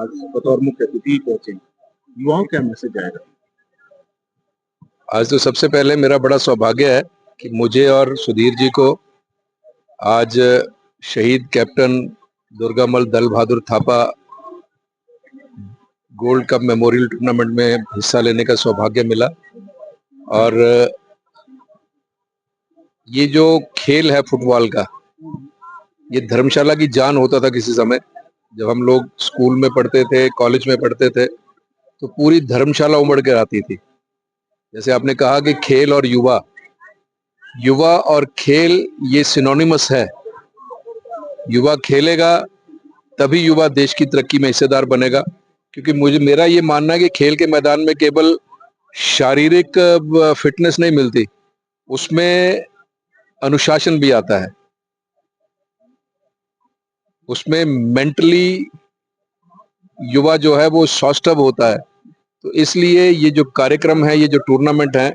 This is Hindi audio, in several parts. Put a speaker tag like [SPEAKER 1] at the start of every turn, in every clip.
[SPEAKER 1] आज बतौर मुख्य अतिथि पहुंचे, युवाओं क्या मैसेज आएगा?
[SPEAKER 2] आज तो सबसे पहले मेरा बड़ा सौभाग्य है कि मुझे और सुधीर जी को आज शहीद captain Durgamal Dal Bahadur Thapa gold cup memorial tournament में हिस्सा लेने का सौभाग्य मिला। और ये जो खेल है फुटबॉल का, ये धर्मशाला की जान होता था किसी समय। जब हम लोग स्कूल में पढ़ते थे, कॉलेज में पढ़ते थे, तो पूरी धर्मशाला उमड़ कर आती थी। जैसे आपने कहा कि खेल और युवा, युवा और खेल ये सिनोनिमस है। युवा खेलेगा तभी युवा देश की तरक्की में हिस्सेदार बनेगा। क्योंकि मेरा ये मानना है कि खेल के मैदान में केवल शारीरिक फिटनेस नहीं मिलती, उसमें अनुशासन भी आता है, उसमें मेंटली युवा जो है वो सॉफ्ट होता है। तो इसलिए ये जो कार्यक्रम है, ये जो टूर्नामेंट है,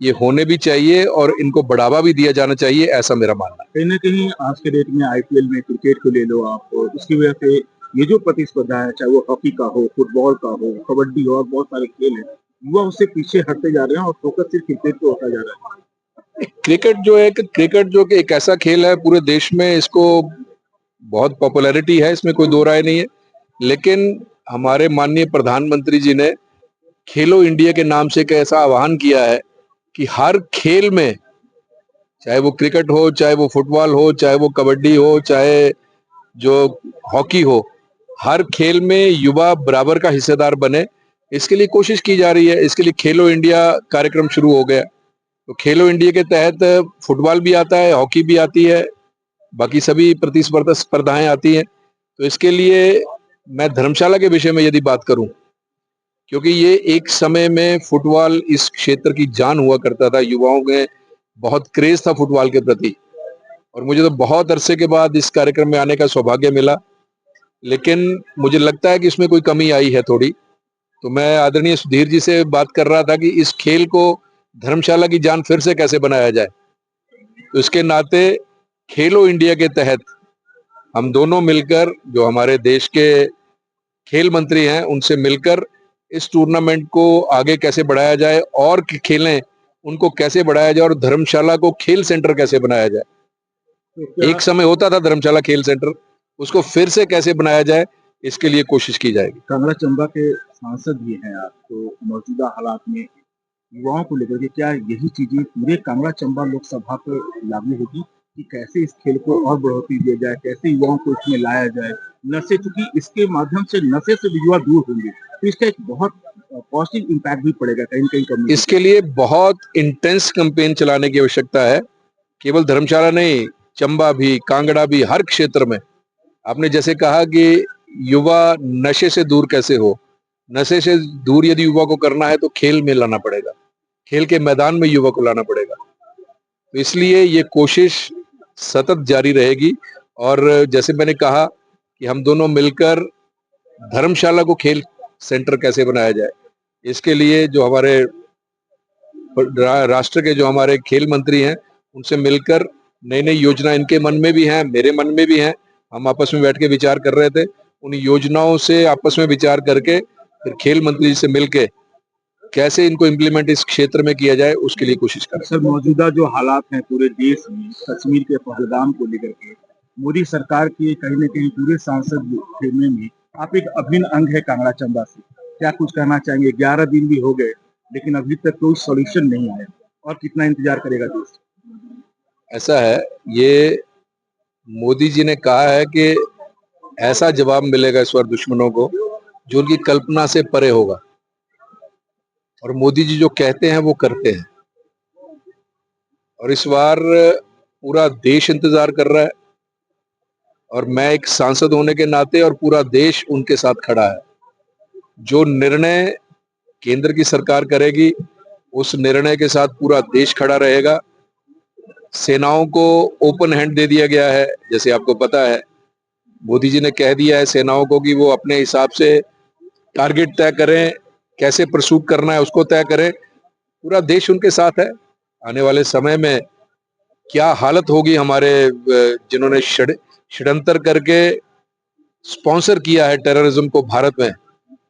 [SPEAKER 2] ये होने भी चाहिए और इनको बढ़ावा भी दिया जाना चाहिए, ऐसा मेरा मानना है।
[SPEAKER 1] कहीं ना कहीं आज के डेट में आईपीएल में क्रिकेट को ले लो आप, उसकी वजह से ये जो प्रतिस्पर्धा है, चाहे वो हॉकी का हो, फुटबॉल का हो, कबड्डी हो, और बहुत सारे खेल हैं, युवा उससे पीछे हटते जा रहे हैं और फोकस सिर्फ क्रिकेट पे होता जा रहा है।
[SPEAKER 2] क्रिकेट जो कि एक ऐसा खेल है, पूरे देश में इसको बहुत पॉपुलैरिटी है, इसमें कोई दो राय नहीं है। लेकिन हमारे माननीय प्रधानमंत्री जी ने खेलो इंडिया के नाम से एक ऐसा आह्वान किया है कि हर खेल में, चाहे वो क्रिकेट हो, चाहे वो फुटबॉल हो, चाहे वो कबड्डी हो, चाहे जो हॉकी हो, हर खेल में युवा बराबर का हिस्सेदार बने, इसके लिए कोशिश की जा रही है। इसके लिए खेलो इंडिया कार्यक्रम शुरू हो गया। तो खेलो इंडिया के तहत फुटबॉल भी आता है, हॉकी भी आती है, बाकी सभी प्रतिस्पर्धा स्पर्धाएं आती हैं। तो इसके लिए मैं धर्मशाला के विषय में यदि बात करूं, क्योंकि ये एक समय में फुटबॉल इस क्षेत्र की जान हुआ करता था, युवाओं में बहुत क्रेज था फुटबॉल के प्रति, और मुझे तो बहुत अरसे के बाद इस कार्यक्रम में आने का सौभाग्य मिला। लेकिन मुझे लगता है कि इसमें कोई कमी आई है थोड़ी। तो मैं आदरणीय सुधीर जी से बात कर रहा था कि इस खेल को धर्मशाला की जान फिर से कैसे बनाया जाए। तो इसके नाते खेलो इंडिया के तहत हम दोनों मिलकर, जो हमारे देश के खेल मंत्री हैं, उनसे मिलकर इस टूर्नामेंट को आगे कैसे बढ़ाया जाए, और खेलें उनको कैसे बढ़ाया जाए, और धर्मशाला को खेल सेंटर कैसे बनाया जाए।
[SPEAKER 1] तो
[SPEAKER 2] एक समय होता था धर्मशाला खेल सेंटर, उसको फिर से कैसे बनाया जाए, इसके लिए कोशिश की जाएगी।
[SPEAKER 1] कांगड़ा चंबा के सांसद भी हैं आप, तो मौजूदा हालात में युवाओं को लेकर के क्या यही चीजें पूरे कांगड़ा चंबा लोकसभा पर लागू होगी कि कैसे इस खेल को और बढ़ोतरी दिया जाए, कैसे युवाओं को इसमें लाया जाए? नशे, चूंकि इसके माध्यम से नशे से भी युवा दूर होंगे, तो इसका एक बहुत पॉजिटिव इम्पैक्ट भी पड़ेगा कहीं न कहीं कम्युनिटी।
[SPEAKER 2] इसके लिए बहुत इंटेंस कैंपेन चलाने की आवश्यकता है। केवल धर्मशाला नहीं, चंबा भी, कांगड़ा भी, हर क्षेत्र में। आपने जैसे कहा कि युवा नशे से दूर कैसे हो, नशे से दूर यदि युवा को करना है तो खेल में लाना पड़ेगा, खेल के मैदान में युवा को लाना पड़ेगा। तो इसलिए ये कोशिश सतत जारी रहेगी। और जैसे मैंने कहा कि हम दोनों मिलकर धर्मशाला को खेल सेंटर कैसे बनाया जाए, इसके लिए जो हमारे राष्ट्र के जो हमारे खेल मंत्री हैं, उनसे मिलकर नई नई योजना इनके मन में भी हैं, मेरे मन में भी हैं। हम आपस में बैठ के विचार कर रहे थे। उन योजनाओं से आपस में विचार करके फिर खेल मंत्री जी से मिलके कैसे इनको इम्प्लीमेंट इस क्षेत्र में किया जाए, उसके लिए कोशिश करें।
[SPEAKER 1] सर, मौजूदा जो हालात हैं पूरे देश में, कश्मीर के पहलगाम को लेकर के, मोदी सरकार के कहीं न कहीं पूरे सांसद खेमे में आप एक अभिन्न अंग है कांगड़ा चंबा से। क्या कुछ कहना चाहेंगे? 11 दिन भी हो गए, लेकिन अभी तक कोई सॉल्यूशन नहीं आया, और कितना इंतजार करेगा देश?
[SPEAKER 2] ऐसा है, ये मोदी जी ने कहा है कि ऐसा जवाब मिलेगा इस बार दुश्मनों को जो उनकी कल्पना से परे होगा, और मोदी जी जो कहते हैं वो करते हैं। और इस बार पूरा देश इंतजार कर रहा है, और मैं एक सांसद होने के नाते और पूरा देश उनके साथ खड़ा है। जो निर्णय केंद्र की सरकार करेगी, उस निर्णय के साथ पूरा देश खड़ा रहेगा। सेनाओं को ओपन हैंड दे दिया गया है। जैसे आपको पता है, मोदी जी ने कह दिया है सेनाओं को कि वो अपने हिसाब से टारगेट तय करें, कैसे परसूट करना है उसको तय करें। पूरा देश उनके साथ है। आने वाले समय में क्या हालत होगी हमारे जिन्होंने षड्यंत्र करके स्पॉन्सर किया है टेररिज्म को भारत में,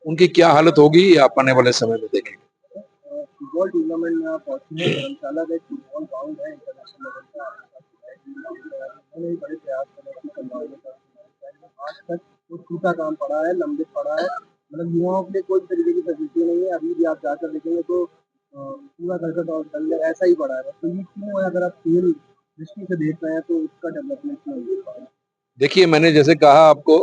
[SPEAKER 2] उनकी क्या हालत होगी ये आप आने वाले समय में देखेंगे।
[SPEAKER 1] फुटबॉल टूर्नामेंट में आप पहुंचे हैं, धर्मशाला का एक फुटबॉल ग्राउंड है इंटरनेशनल लेवल का, उन्होंने भी बड़े प्रयास करे कि करवाने का, आज तक वो टूटा काम पड़ा है, लंबित पड़ा है, मतलब युवाओं के लिए कोई तरीके की फैसिलिटी नहीं है। अभी भी आप जाकर देखेंगे तो पूरा करकट और डल ऐसा ही पड़ा है। तो ये क्यों है? अगर आप खेल दृष्टि से देख रहे हैं तो उसका डेवलपमेंट नहीं हो पा रहा है।
[SPEAKER 2] देखिए, मैंने जैसे कहा आपको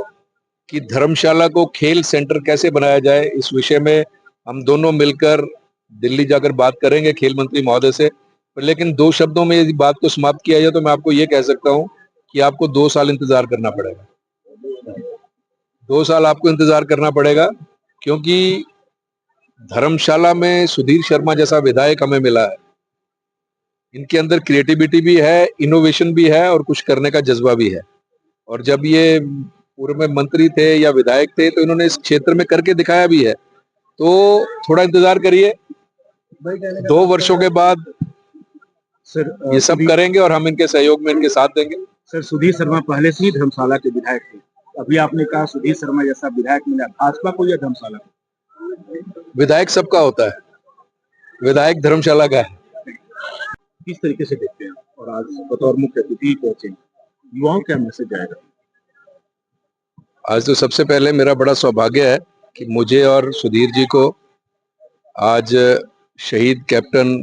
[SPEAKER 2] कि धर्मशाला को खेल सेंटर कैसे बनाया जाए, इस विषय में हम दोनों मिलकर दिल्ली जाकर बात करेंगे खेल मंत्री महोदय से। पर लेकिन 2 शब्दों में यदि बात को समाप्त किया जाए तो मैं आपको ये कह सकता हूँ कि आपको 2 साल इंतजार करना पड़ेगा। 2 साल आपको इंतजार करना पड़ेगा, क्योंकि धर्मशाला में सुधीर शर्मा जैसा विधायक हमें मिला है। इनके अंदर क्रिएटिविटी भी है, इनोवेशन भी है और कुछ करने का जज्बा भी है। और जब ये पूर्व में मंत्री थे या विधायक थे तो इन्होंने इस क्षेत्र में करके दिखाया भी है। तो थोड़ा इंतजार करिए, 2 वर्षों के बाद
[SPEAKER 1] सर
[SPEAKER 2] ये सब करेंगे और हम इनके सहयोग में इनके साथ देंगे।
[SPEAKER 1] सर, सुधीर शर्मा पहले से ही धर्मशाला के विधायक थे। अभी आपने कहा सुधीर शर्मा जैसा विधायक मिला, भाजपा को या धर्मशाला को?
[SPEAKER 2] विधायक सबका होता है, विधायक धर्मशाला का है।
[SPEAKER 1] किस तरीके से देखते हैं और आज बतौर मुख्य अतिथि पहुंचे, युवाओं क्या मैसेज आएगा?
[SPEAKER 2] आज तो सबसे पहले मेरा बड़ा सौभाग्य है कि मुझे और सुधीर जी को आज शहीद captain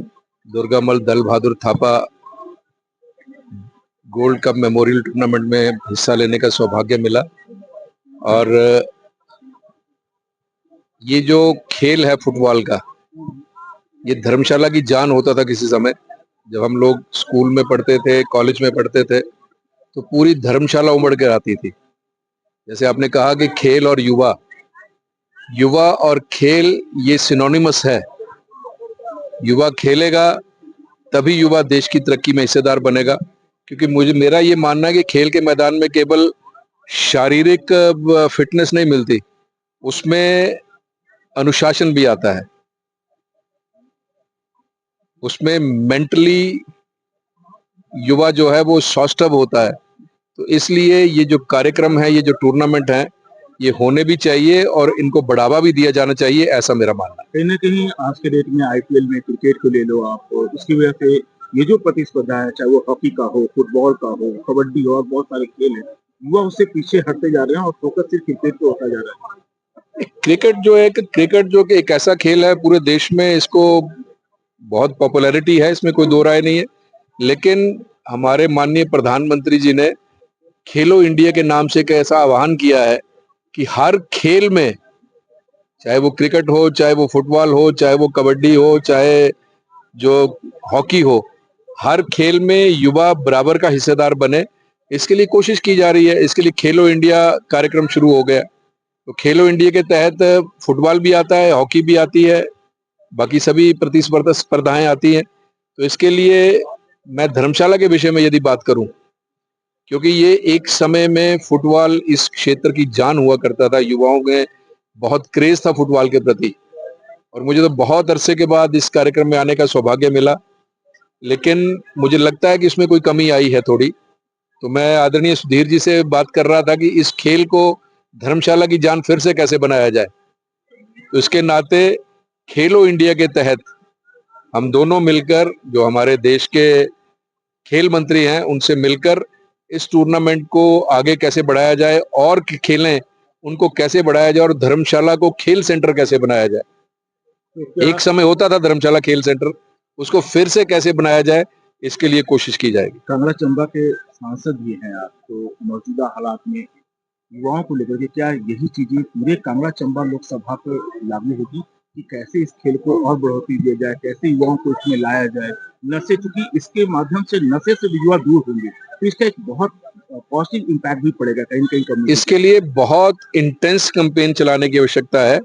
[SPEAKER 2] Durgamal Dal Bahadur Thapa gold cup memorial tournament में हिस्सा लेने का सौभाग्य मिला। और ये जो खेल है फुटबॉल का, ये धर्मशाला की जान होता था किसी समय। जब हम लोग स्कूल में पढ़ते थे, कॉलेज में पढ़ते थे, तो पूरी धर्मशाला उमड़ कर आती थी। जैसे आपने कहा कि खेल और युवा, युवा और खेल ये सिनोनिमस है। युवा खेलेगा तभी युवा देश की तरक्की में हिस्सेदार बनेगा। क्योंकि मेरा ये मानना है कि खेल के मैदान में केवल शारीरिक फिटनेस नहीं मिलती, उसमें अनुशासन भी आता है, उसमें मेंटली युवा जो है वो सॉफ्टअप होता है। तो इसलिए ये जो कार्यक्रम है, ये जो टूर्नामेंट है, ये होने भी चाहिए और इनको बढ़ावा भी दिया जाना चाहिए, ऐसा मेरा मानना है।
[SPEAKER 1] कहीं ना कहीं आज के डेट में आईपीएल में क्रिकेट को ले लो आप, उसकी वजह से ये जो प्रतिस्पर्धा है, चाहे वो हॉकी का हो, फुटबॉल का हो, कबड्डी हो, और बहुत सारे खेल हैं, युवा उससे पीछे हटते जा रहे हैं और फोकस सिर्फ क्रिकेट पे होता जा रहा है।
[SPEAKER 2] क्रिकेट जो कि एक ऐसा खेल है, पूरे देश में इसको बहुत पॉपुलैरिटी है, इसमें कोई दो राय नहीं है। लेकिन हमारे माननीय प्रधानमंत्री जी ने खेलो इंडिया के नाम से एक ऐसा आह्वान किया है कि हर खेल में, चाहे वो क्रिकेट हो, चाहे वो फुटबॉल हो, चाहे वो कबड्डी हो, चाहे जो हॉकी हो, हर खेल में युवा बराबर का हिस्सेदार बने, इसके लिए कोशिश की जा रही है। इसके लिए खेलो इंडिया कार्यक्रम शुरू हो गया। तो खेलो इंडिया के तहत फुटबॉल भी आता है, हॉकी भी आती है, बाकी सभी प्रतिस्पर्धा स्पर्धाएं आती हैं। तो इसके लिए मैं धर्मशाला के विषय में यदि बात करूं, क्योंकि ये एक समय में फुटबॉल इस क्षेत्र की जान हुआ करता था, युवाओं में बहुत क्रेज था फुटबॉल के प्रति, और मुझे तो बहुत अरसे के बाद इस कार्यक्रम में आने का सौभाग्य मिला। लेकिन मुझे लगता है कि इसमें कोई कमी आई है थोड़ी। तो मैं आदरणीय सुधीर जी से बात कर रहा था कि इस खेल को धर्मशाला की जान फिर से कैसे बनाया जाए। तो इसके नाते खेलो इंडिया के तहत हम दोनों मिलकर, जो हमारे देश के खेल मंत्री हैं, उनसे मिलकर इस टूर्नामेंट को आगे कैसे बढ़ाया जाए और खेलें उनको कैसे बढ़ाया जाए और धर्मशाला को खेल सेंटर कैसे बनाया जाए। एक समय होता था धर्मशाला खेल सेंटर, उसको फिर से कैसे बनाया जाए, इसके लिए कोशिश की जाएगी।
[SPEAKER 1] कांगड़ा चंबा के सांसद भी हैं आप, तो मौजूदा हालात में युवाओं को लेकर के क्या यही चीजें पूरे कांगड़ा चंबा लोकसभा पर लागू होगी कि कैसे इस खेल को और बढ़ोतरी दिया जाए, कैसे युवाओं को इसमें लाया जाए? नशे, चूंकि इसके माध्यम से नशे से भी युवा दूर होंगे, तो इसका एक बहुत पॉजिटिव इम्पैक्ट भी पड़ेगा कहीं कहीं कम्युनिटी।
[SPEAKER 2] इसके लिए बहुत इंटेंस कैंपेन चलाने की आवश्यकता है।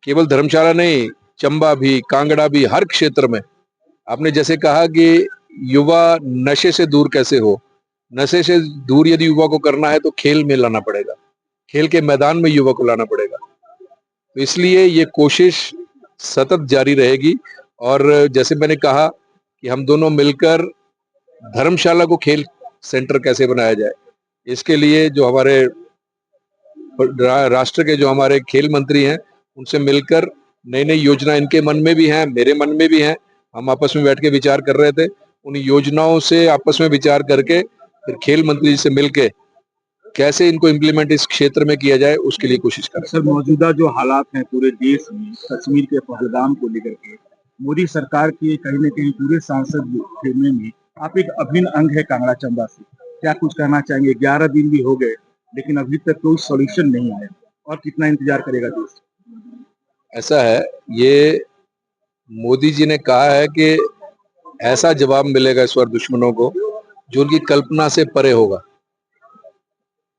[SPEAKER 2] केवल धर्मशाला नहीं, चंबा भी, कांगड़ा भी, हर क्षेत्र में। आपने जैसे कहा कि युवा नशे से दूर कैसे हो, नशे से दूर यदि युवा को करना है तो खेल में लाना पड़ेगा, खेल के मैदान में युवा को लाना पड़ेगा। तो इसलिए ये कोशिश सतत जारी रहेगी। और जैसे मैंने कहा कि हम दोनों मिलकर धर्मशाला को खेल सेंटर कैसे बनाया जाए, इसके लिए जो हमारे राष्ट्र के जो हमारे खेल मंत्री हैं उनसे मिलकर नई नई योजना इनके मन में भी है, मेरे मन में भी है, हम आपस में बैठ के विचार कर रहे थे। उन योजनाओं से आपस में विचार करके फिर खेल मंत्री जी से मिलके कैसे इनको इम्प्लीमेंट इस क्षेत्र में किया जाए उसके लिए कोशिश करें।
[SPEAKER 1] सर, मौजूदा जो हालात हैं पूरे देश में कश्मीर के पहलगाम को लेकर के, मोदी सरकार के कहीं न कहीं पूरे सांसद खेमे में आप एक अभिन्न अंग है कांगड़ा चंबा से। क्या कुछ कहना चाहेंगे? 11 दिन भी हो गए, लेकिन अभी तक कोई सॉल्यूशन नहीं आया और कितना इंतजार करेगा देश?
[SPEAKER 2] ऐसा है, ये मोदी जी ने कहा है कि ऐसा जवाब मिलेगा इस बार दुश्मनों को जो उनकी कल्पना से परे होगा,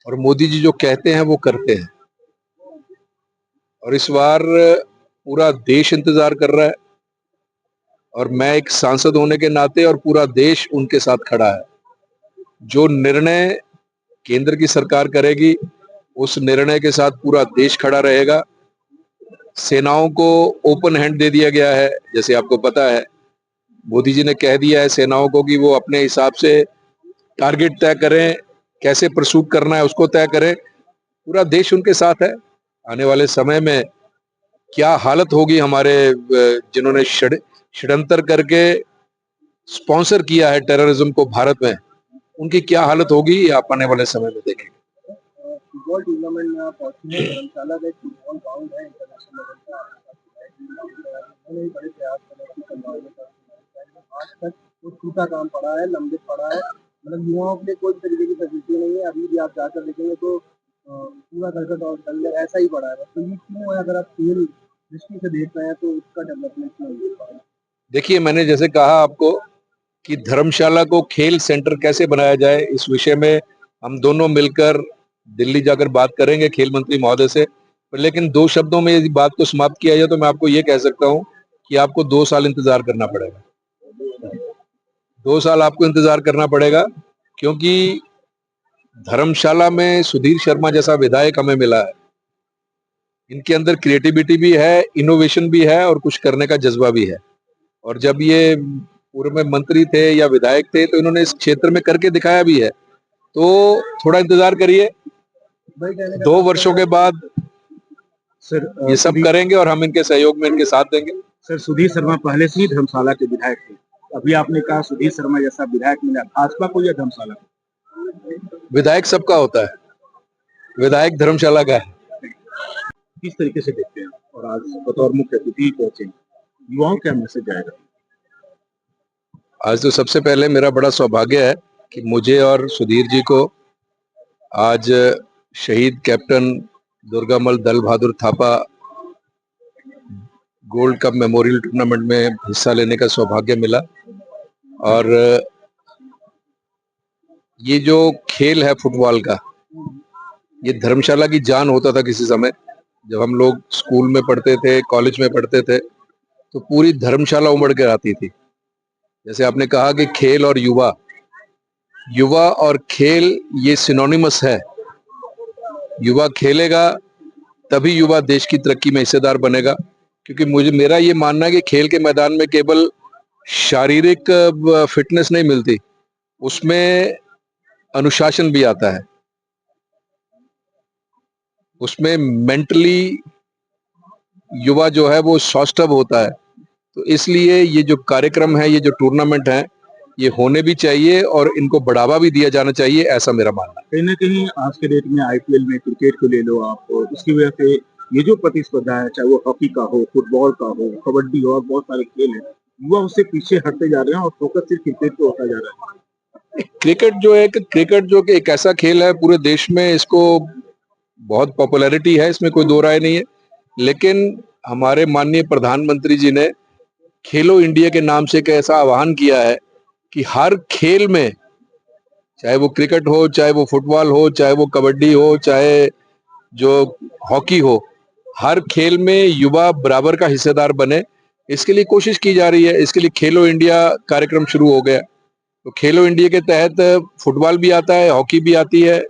[SPEAKER 2] और मोदी जी जो कहते हैं वो करते हैं। और इस बार पूरा देश इंतजार कर रहा है, और मैं एक सांसद होने के नाते और पूरा देश उनके साथ खड़ा है। जो निर्णय केंद्र की सरकार करेगी उस निर्णय के साथ पूरा देश खड़ा रहेगा। सेनाओं को ओपन हैंड दे दिया गया है, जैसे आपको पता है मोदी जी ने कह दिया है सेनाओं को कि वो अपने हिसाब से टारगेट तय करें, कैसे परसूट करना है उसको तय करें। पूरा देश उनके साथ है। आने वाले समय में क्या हालत होगी हमारे जिन्होंने षड्यंत्र करके स्पॉन्सर किया है टेररिज्म को भारत में, उनकी क्या हालत होगी ये आप आने वाले समय में देखेंगे।
[SPEAKER 1] फुटबॉल टूर्नामेंट में आप पहुंचे हैं, धर्मशाला का एक फुटबॉल ग्राउंड है इंटरनेशनल लेवल का, उन्होंने बड़े प्रयास करे कि करवाने का आज तक वो टूटा काम पड़ा है, लंबित पड़ा है। मतलब युवाओं के लिए कोई तरीके की फैसिलिटी नहीं है। अभी भी आप जाकर देखेंगे तो पूरा करकट और डंगर ऐसा ही पड़ा है। तो ये क्यों है? अगर आप खेल दृष्टि से देख रहे हैं तो उसका डेवलपमेंट क्यों नहीं हो पा रहा है?
[SPEAKER 2] देखिए, मैंने जैसे कहा आपको कि धर्मशाला को खेल सेंटर कैसे बनाया जाए, इस विषय में हम दोनों मिलकर दिल्ली जाकर बात करेंगे खेल मंत्री महोदय से। लेकिन 2 शब्दों में यदि बात को समाप्त किया जाए तो मैं आपको ये कह सकता हूं कि आपको 2 साल इंतजार करना पड़ेगा। 2 साल आपको इंतजार करना पड़ेगा, क्योंकि धर्मशाला में सुधीर शर्मा जैसा विधायक हमें मिला है। इनके अंदर क्रिएटिविटी भी है, इनोवेशन भी है और कुछ करने का जज्बा भी है। और जब ये पूर्व में मंत्री थे या विधायक थे तो इन्होंने इस क्षेत्र में करके दिखाया भी है। तो थोड़ा इंतजार करिए, 2 वर्षों के बाद
[SPEAKER 1] सर
[SPEAKER 2] ये सब करेंगे और हम इनके सहयोग में इनके साथ देंगे।
[SPEAKER 1] सर, सुधीर शर्मा पहले से ही धर्मशाला के विधायक थे। अभी आपने कहा सुधीर शर्मा जैसा विधायक मिला, भाजपा को या धर्मशाला को?
[SPEAKER 2] विधायक सबका होता है, विधायक धर्मशाला का है।
[SPEAKER 1] किस तरीके से देखते हैं? और आज बतौर मुख्य अतिथि पहुंचे, युवाओं क्या मैसेज आएगा?
[SPEAKER 2] आज तो सबसे पहले मेरा बड़ा सौभाग्य है कि मुझे और सुधीर जी को आज शहीद captain Durgamal Dal Bahadur Thapa gold cup memorial tournament में हिस्सा लेने का सौभाग्य मिला। और ये जो खेल है फुटबॉल का, ये धर्मशाला की जान होता था किसी समय। जब हम लोग स्कूल में पढ़ते थे, कॉलेज में पढ़ते थे, तो पूरी धर्मशाला उमड़ कर आती थी। जैसे आपने कहा कि खेल और युवा, युवा और खेल ये सिनोनिमस है। युवा खेलेगा तभी युवा देश की तरक्की में हिस्सेदार बनेगा। क्योंकि मेरा ये मानना है कि खेल के मैदान में केवल शारीरिक फिटनेस नहीं मिलती, उसमें अनुशासन भी आता है, उसमें मेंटली युवा जो है वो सॉफ्ट होता है। तो इसलिए ये जो कार्यक्रम है, ये जो टूर्नामेंट है, ये होने भी चाहिए और इनको बढ़ावा भी दिया जाना चाहिए, ऐसा मेरा मानना है।
[SPEAKER 1] कहीं ना कहीं आज के डेट में आईपीएल में क्रिकेट को ले लो आप, और उसकी वजह से ये जो प्रतिस्पर्धा है, चाहे वो हॉकी का हो, फुटबॉल का हो, कबड्डी हो, और बहुत सारे खेल हैं, युवा उससे पीछे हटते जा रहे हैं और फोकस सिर्फ क्रिकेट पे होता जा रहा है।
[SPEAKER 2] क्रिकेट जो कि एक ऐसा खेल है पूरे देश में, इसको बहुत पॉपुलैरिटी है, इसमें कोई दो राय नहीं है। लेकिन हमारे माननीय प्रधानमंत्री जी ने खेलो इंडिया के नाम से एक ऐसा आह्वान किया है कि हर खेल में, चाहे वो क्रिकेट हो, चाहे वो फुटबॉल हो, चाहे वो कबड्डी हो, चाहे जो हॉकी हो, हर खेल में युवा बराबर का हिस्सेदार बने, इसके लिए कोशिश की जा रही है। इसके लिए खेलो इंडिया कार्यक्रम शुरू हो गया। तो खेलो इंडिया के तहत फुटबॉल भी आता है, हॉकी भी आती है,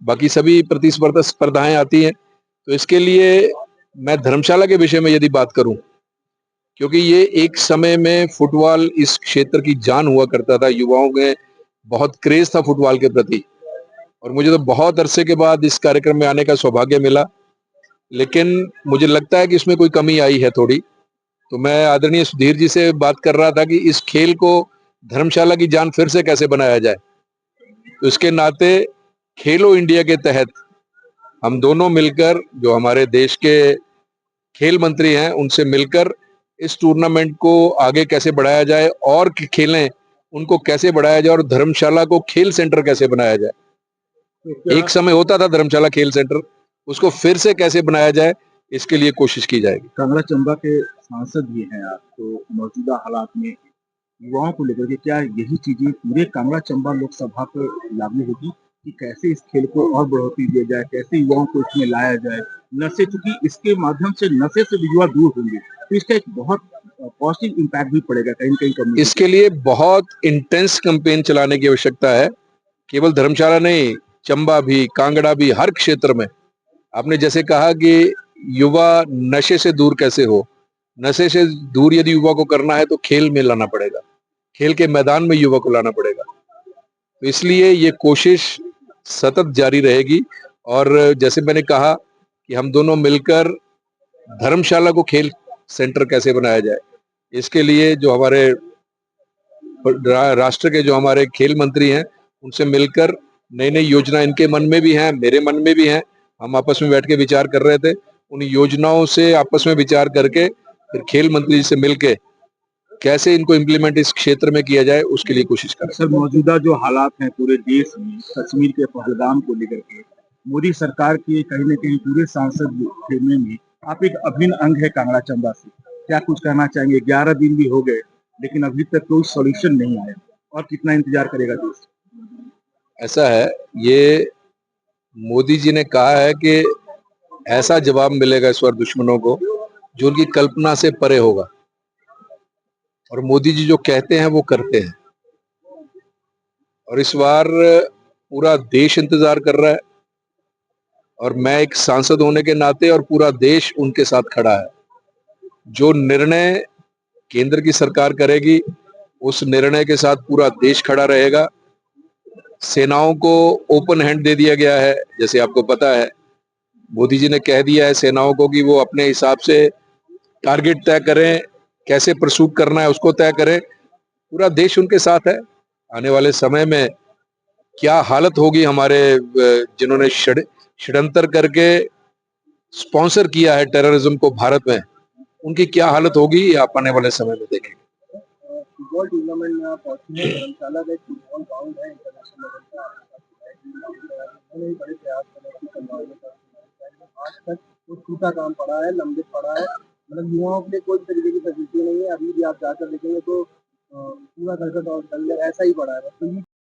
[SPEAKER 2] बाकी सभी स्पर्धाएं आती हैं। तो इसके लिए मैं धर्मशाला के विषय में यदि बात करूं, क्योंकि ये एक समय में फुटबॉल इस क्षेत्र की जान हुआ करता था, युवाओं में बहुत क्रेज था फुटबॉल के प्रति, और मुझे तो बहुत अरसे के बाद इस कार्यक्रम में आने का सौभाग्य मिला, लेकिन मुझे लगता है कि इसमें कोई कमी आई है थोड़ी। तो मैं आदरणीय सुधीर जी से बात कर रहा था कि इस खेल को धर्मशाला की जान फिर से कैसे बनाया जाए। तो इसके नाते खेलो इंडिया के तहत हम दोनों मिलकर, जो हमारे देश के खेल मंत्री हैं, उनसे मिलकर इस टूर्नामेंट को आगे कैसे बढ़ाया जाए और खेलें उनको कैसे बढ़ाया जाए और धर्मशाला को खेल सेंटर कैसे बनाया जाए।
[SPEAKER 1] तो क्या
[SPEAKER 2] एक समय होता था धर्मशाला खेल सेंटर, उसको फिर से कैसे बनाया जाए, इसके लिए कोशिश की जाएगी।
[SPEAKER 1] कांगड़ा चंबा के सांसद भी हैं आप, तो मौजूदा हालात में युवाओं को लेकर के क्या यही चीजें पूरे कांगड़ा चंबा लोकसभा पर लागू होगी कि कैसे इस खेल को और बढ़ोतरी दिया जाए, कैसे युवाओं को इसमें लाया जाए? नशे, चूंकि इसके माध्यम से नशे से भी युवा दूर होंगे, तो इसका एक बहुत पॉजिटिव इम्पैक्ट भी पड़ेगा कहीं न कहीं कम्युनिटी।
[SPEAKER 2] इसके लिए बहुत इंटेंस कैंपेन चलाने की आवश्यकता है। केवल धर्मशाला नहीं, चंबा भी, कांगड़ा भी, हर क्षेत्र में। आपने जैसे कहा कि युवा नशे से दूर कैसे हो, नशे से दूर यदि युवा को करना है तो खेल में लाना पड़ेगा, खेल के मैदान में युवा को लाना पड़ेगा। तो इसलिए ये कोशिश सतत जारी रहेगी और जैसे मैंने कहा कि हम दोनों मिलकर धर्मशाला को खेल सेंटर कैसे बनाया जाए, इसके लिए जो हमारे राष्ट्र के जो हमारे खेल मंत्री हैं, उनसे मिलकर नई नई योजना इनके मन में भी हैं, मेरे मन में भी हैं। हम आपस में बैठ के विचार कर रहे थे। उन योजनाओं से आपस में विचार करके फिर खेल मंत्री जी से मिलके कैसे इनको इम्प्लीमेंट इस क्षेत्र में किया जाए, उसके लिए कोशिश करें।
[SPEAKER 1] सर, मौजूदा जो हालात हैं पूरे देश में कश्मीर के पहलगाम को लेकर के, मोदी सरकार के कहीं न कहीं पूरे सांसद खेमे में आप एक अभिन्न अंग है कांगड़ा चंबा से। क्या कुछ कहना चाहेंगे? 11 दिन भी हो गए, लेकिन अभी तक कोई सॉल्यूशन नहीं आया और कितना इंतजार करेगा देश?
[SPEAKER 2] ऐसा है, ये मोदी जी ने कहा है कि ऐसा जवाब मिलेगा इस बार दुश्मनों को जो उनकी कल्पना से परे होगा, और मोदी जी जो कहते हैं वो करते हैं। और इस बार पूरा देश इंतजार कर रहा है और मैं एक सांसद होने के नाते और पूरा देश उनके साथ खड़ा है। जो निर्णय केंद्र की सरकार करेगी, उस निर्णय के साथ पूरा देश खड़ा रहेगा। सेनाओं को ओपन हैंड दे दिया गया है, जैसे आपको पता है मोदी जी ने कह दिया है सेनाओं को कि वो अपने हिसाब से टारगेट तय करें, कैसे परसूट करना है उसको तय करें। पूरा देश उनके साथ है। आने वाले समय में क्या हालत होगी हमारे जिन्होंने षड्यंत्र करके स्पॉन्सर किया है टेररिज्म को भारत में, उनकी क्या हालत होगी ये आप आने वाले समय में देखेंगे।
[SPEAKER 1] फुटबॉल टूर्नामेंट में आप पहुंचे हैं, धर्मशाला का एक फुटबॉल ग्राउंड है इंटरनेशनल लेवल का, उन्होंने भी बड़े प्रयास करे कि करवाने का, आज तक वो टूटा काम पड़ा है, लंबित पड़ा है। मतलब युवाओं के लिए कोई तरीके की फैसिलिटी नहीं है। अभी भी आप जाकर देखेंगे तो पूरा करकट और डल ऐसा ही पड़ा है। तो